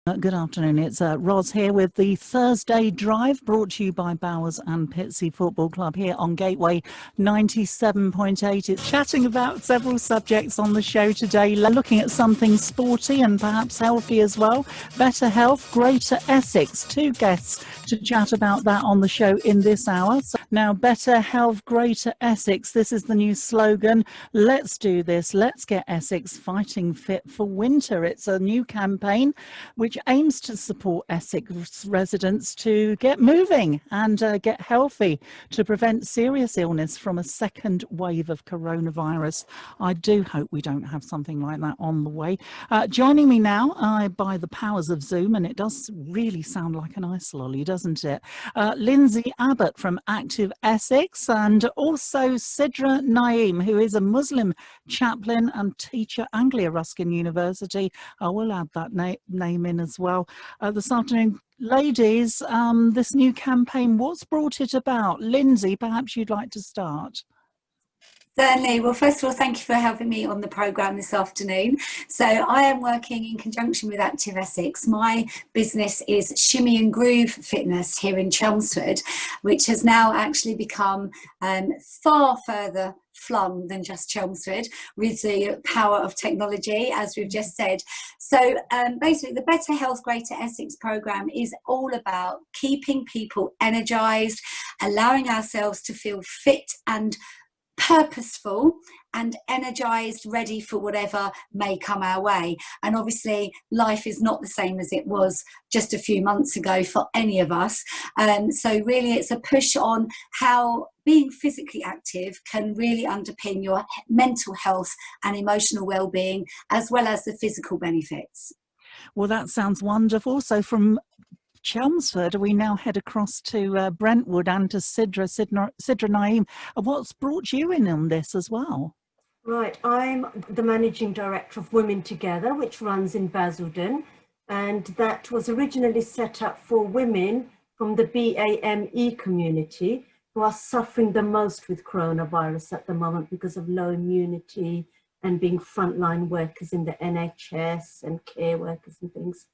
Good afternoon. It's Ros here with the Thursday Drive, brought to you by Bowers and Pitsea Football Club here on Gateway 97.8. It's chatting about several subjects on the show today, looking at something sporty and perhaps healthy as well. Better health, greater Essex. Two guests to chat about that on the show in this hour. So now, better health, greater Essex. This is the new slogan. Let's do this. Let's get Essex fighting fit for winter. It's a new campaign which aims to support Essex residents to get moving and get healthy to prevent serious illness from a second wave of coronavirus. I do hope we don't have something like that on the way. Joining me now by the powers of Zoom, and it does really sound like an ice lolly, doesn't it? Lindsay Abbott from Active Essex, and also Sidra Naeem, who is a Muslim chaplain and teacher, Anglia Ruskin University. I will add that name in as well this afternoon. Ladies, this new campaign, what's brought it about? Lindsay, perhaps you'd like to start. Certainly. Well, first of all, thank you for having me on the programme this afternoon. So I am working in conjunction with Active Essex. My business is Shimmy and Groove Fitness here in Chelmsford, which has now actually become far further flung than just Chelmsford with the power of technology, as we've just said. So basically the Better Health Greater Essex programme is all about keeping people energised, allowing ourselves to feel fit and purposeful and energized, ready for whatever may come our way. And obviously life is not the same as it was just a few months ago for any of us, so really it's a push on how being physically active can really underpin your mental health and emotional well-being, as well as the physical benefits. Well, that sounds wonderful. So from Chelmsford, we now head across to Brentwood and to Sidra Naeem. What's brought you in on this as well? Right, I'm the Managing Director of Women Together, which runs in Basildon, and that was originally set up for women from the BAME community who are suffering the most with coronavirus at the moment because of low immunity and being frontline workers in the NHS and care workers and things.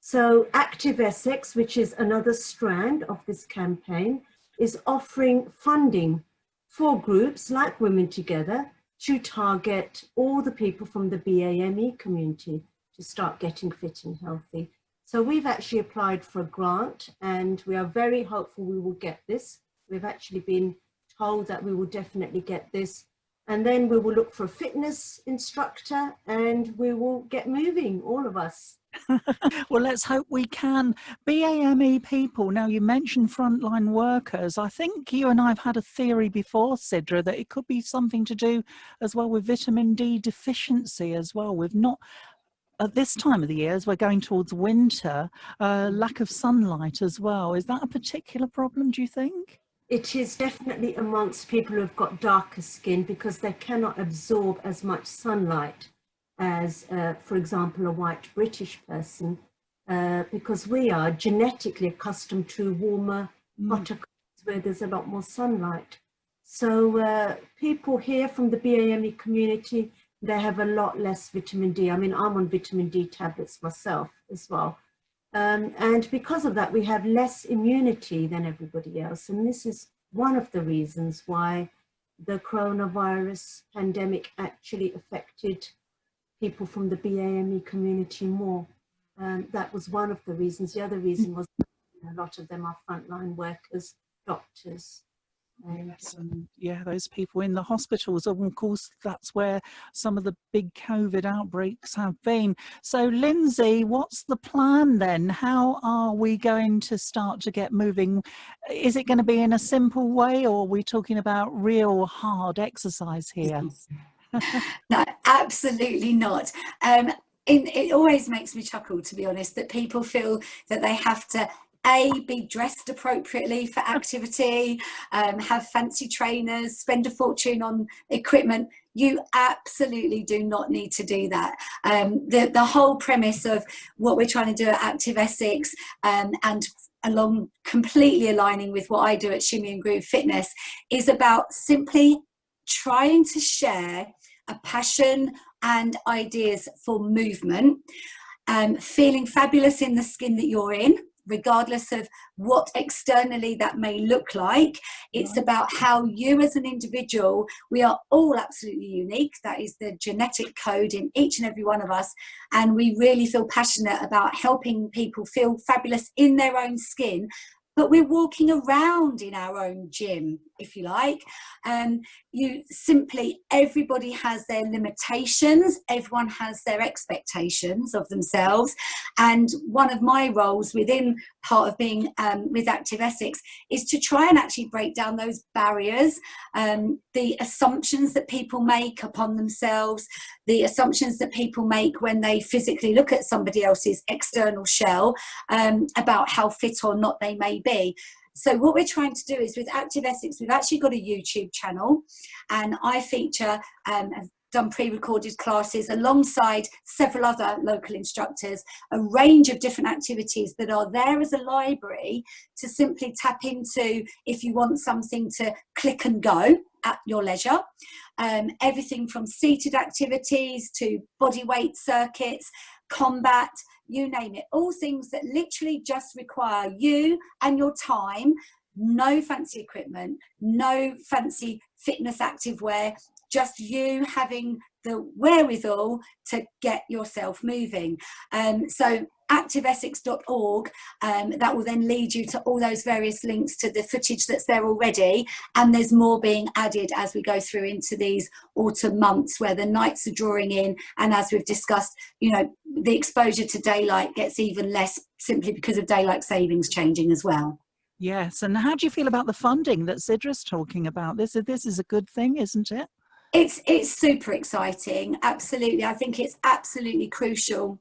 So Active Essex, which is another strand of this campaign, is offering funding for groups like Women Together to target all the people from the BAME community to start getting fit and healthy. So we've actually applied for a grant and we are very hopeful we will get this. We've actually been told that we will definitely get this. And then we will look for a fitness instructor and we will get moving, all of us. Well, let's hope we can. BAME people, now you mentioned frontline workers. I think you and I have had a theory before, Sidra, that it could be something to do as well with vitamin D deficiency as well. We've not, at this time of the year, as we're going towards winter, lack of sunlight as well. Is that a particular problem, do you think? It is definitely amongst people who've got darker skin because they cannot absorb as much sunlight as, for example, a white British person, because we are genetically accustomed to warmer, hotter countries where there's a lot more sunlight. So people here from the BAME community, they have a lot less vitamin D. I mean, I'm on vitamin D tablets myself as well. And because of that, we have less immunity than everybody else. And this is one of the reasons why the coronavirus pandemic actually affected people from the BAME community more. That was one of the reasons. The other reason was a lot of them are frontline workers, doctors. Yeah, those people in the hospitals, and of course that's where some of the big COVID outbreaks have been. So Lindsay, what's the plan then? How are we going to start to get moving? Is it going to be in a simple way, or are we talking about real hard exercise here? No, absolutely not. It always makes me chuckle, to be honest, that people feel that they have to be dressed appropriately for activity, have fancy trainers, spend a fortune on equipment. You absolutely do not need to do that. The whole premise of what we're trying to do at Active Essex, and completely aligning with what I do at Shimmy and Groove Fitness, is about simply trying to share a passion and ideas for movement feeling fabulous in the skin that you're in, regardless of what externally that may look like. It's about how you as an individual, we are all absolutely unique. That is the genetic code in each and every one of us. And we really feel passionate about helping people feel fabulous in their own skin. But we're walking around in our own gym, if you like. Everybody has their limitations. Everyone has their expectations of themselves. And one of my roles within part of being with Active Essex is to try and actually break down those barriers, the assumptions that people make upon themselves, the assumptions that people make when they physically look at somebody else's external shell, about how fit or not they may be. So what we're trying to do is with Active Essex, we've actually got a YouTube channel, and I feature, have done pre-recorded classes alongside several other local instructors, a range of different activities that are there as a library to simply tap into if you want something to click and go at your leisure. Everything from seated activities to body weight circuits, combat, you name it, all things that literally just require you and your time, no fancy equipment, no fancy fitness activewear, just you having the wherewithal to get yourself moving. So activeessex.org, that will then lead you to all those various links to the footage that's there already, and there's more being added as we go through into these autumn months where the nights are drawing in, and as we've discussed, you know, the exposure to daylight gets even less simply because of daylight savings changing as well. Yes, and how do you feel about the funding that Sidra's talking about? This is a good thing, isn't it? It's super exciting, absolutely. I think it's absolutely crucial.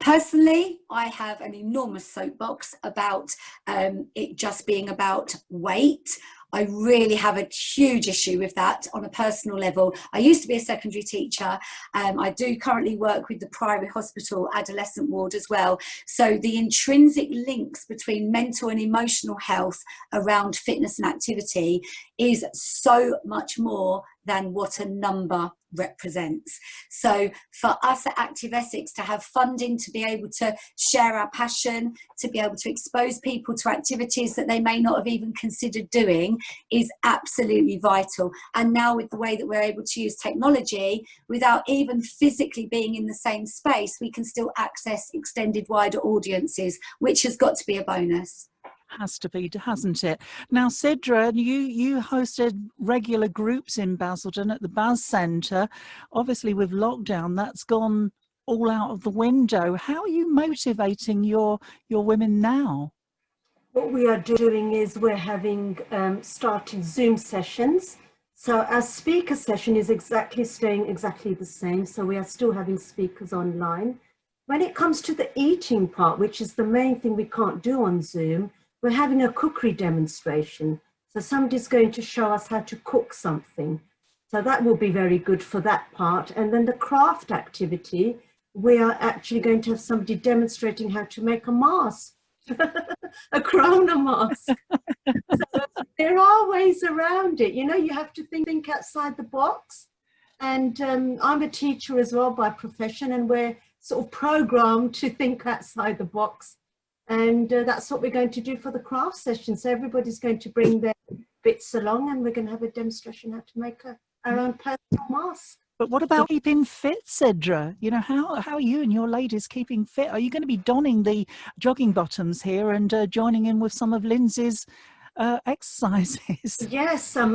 Personally, I have an enormous soapbox about it just being about weight. I really have a huge issue with that on a personal level. I used to be a secondary teacher. I do currently work with the Priory Hospital adolescent ward as well. So the intrinsic links between mental and emotional health around fitness and activity is so much more than what a number represents. So for us at Active Essex to have funding to be able to share our passion, to be able to expose people to activities that they may not have even considered doing is absolutely vital. And now with the way that we're able to use technology without even physically being in the same space, we can still access extended wider audiences, which has got to be a bonus. Has to be, hasn't it? Now, Sidra, you hosted regular groups in Basildon at the Baz Centre. Obviously, with lockdown, that's gone all out of the window. How are you motivating your women now? What we are doing is we're having started Zoom sessions. So our speaker session is staying exactly the same. So we are still having speakers online. When it comes to the eating part, which is the main thing we can't do on Zoom, we're having a cookery demonstration. So somebody's going to show us how to cook something. So that will be very good for that part. And then the craft activity, we are actually going to have somebody demonstrating how to make a mask, a corona mask. So there are ways around it. You know, you have to think outside the box. And I'm a teacher as well by profession, and we're sort of programmed to think outside the box. And that's what we're going to do for the craft session. So everybody's going to bring their bits along, and we're going to have a demonstration how to make our own personal mask. But what about keeping fit, Sidra? You know, how are you and your ladies keeping fit? Are you going to be donning the jogging bottoms here and joining in with some of Lindsay's exercises? Yes, I'm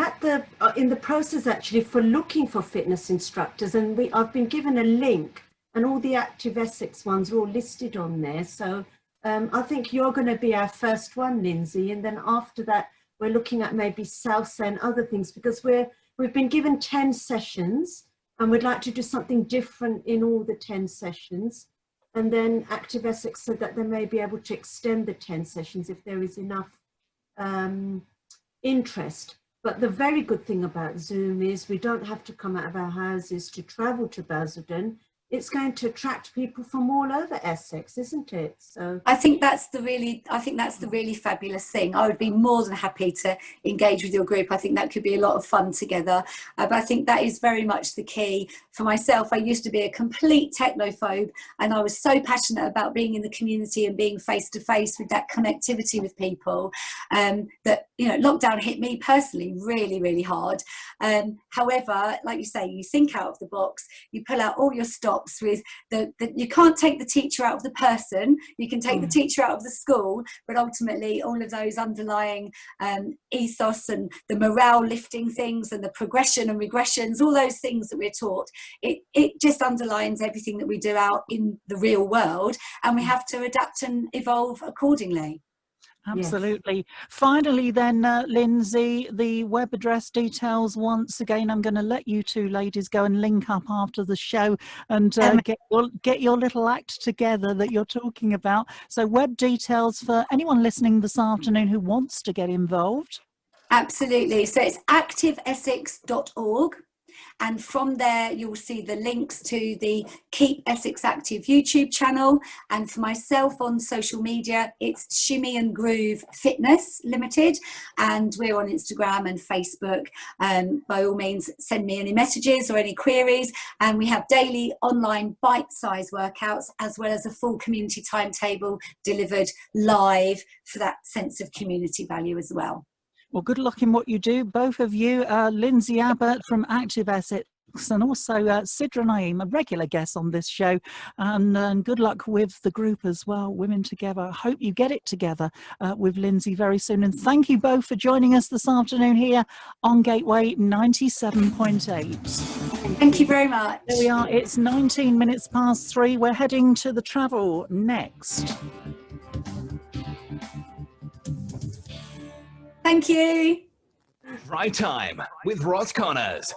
at in the process actually for looking for fitness instructors, and I've been given a link, and all the Active Essex ones are all listed on there. So I think you're going to be our first one, Lindsay, and then after that we're looking at maybe salsa and other things, because we've been given 10 sessions and we'd like to do something different in all the 10 sessions. And then Active Essex said that they may be able to extend the 10 sessions if there is enough interest. But the very good thing about Zoom is we don't have to come out of our houses to travel to Basildon. it's going to attract people from all over Essex, isn't it? So I think that's the really fabulous thing. I would be more than happy to engage with your group. I think that could be a lot of fun together. But I think that is very much the key. For myself, I used to be a complete technophobe, and I was so passionate about being in the community and being face to face with that connectivity with people, that, you know, lockdown hit me personally really, really hard. However, like you say, you think out of the box, you pull out all your stops with you can't take the teacher out of the person, you can take the teacher out of the school, but ultimately all of those underlying ethos and the morale lifting things and the progression and regressions, all those things that we're taught, it just underlines everything that we do out in the real world, and we have to adapt and evolve accordingly. Absolutely. Yes. Finally then, Lindsay, the web address details once again. I'm going to let you two ladies go and link up after the show and get your little act together that you're talking about. So web details for anyone listening this afternoon who wants to get involved. Absolutely. So it's activeessex.org. And from there, you'll see the links to the Keep Essex Active YouTube channel. And for myself on social media, it's Shimmy and Groove Fitness Limited. And we're on Instagram and Facebook. By all means, send me any messages or any queries. And we have daily online bite-sized workouts, as well as a full community timetable delivered live for that sense of community value as well. Well, good luck in what you do, both of you. Lindsay Abbott from Active Essex and also Sidra Naeem, a regular guest on this show. And good luck with the group as well, Women Together. I hope you get it together with Lindsay very soon. And thank you both for joining us this afternoon here on Gateway 97.8. Thank you very much. There we are. It's 19 minutes past 3. We're heading to the travel next. Thank you. Drive Time with Ross Connors.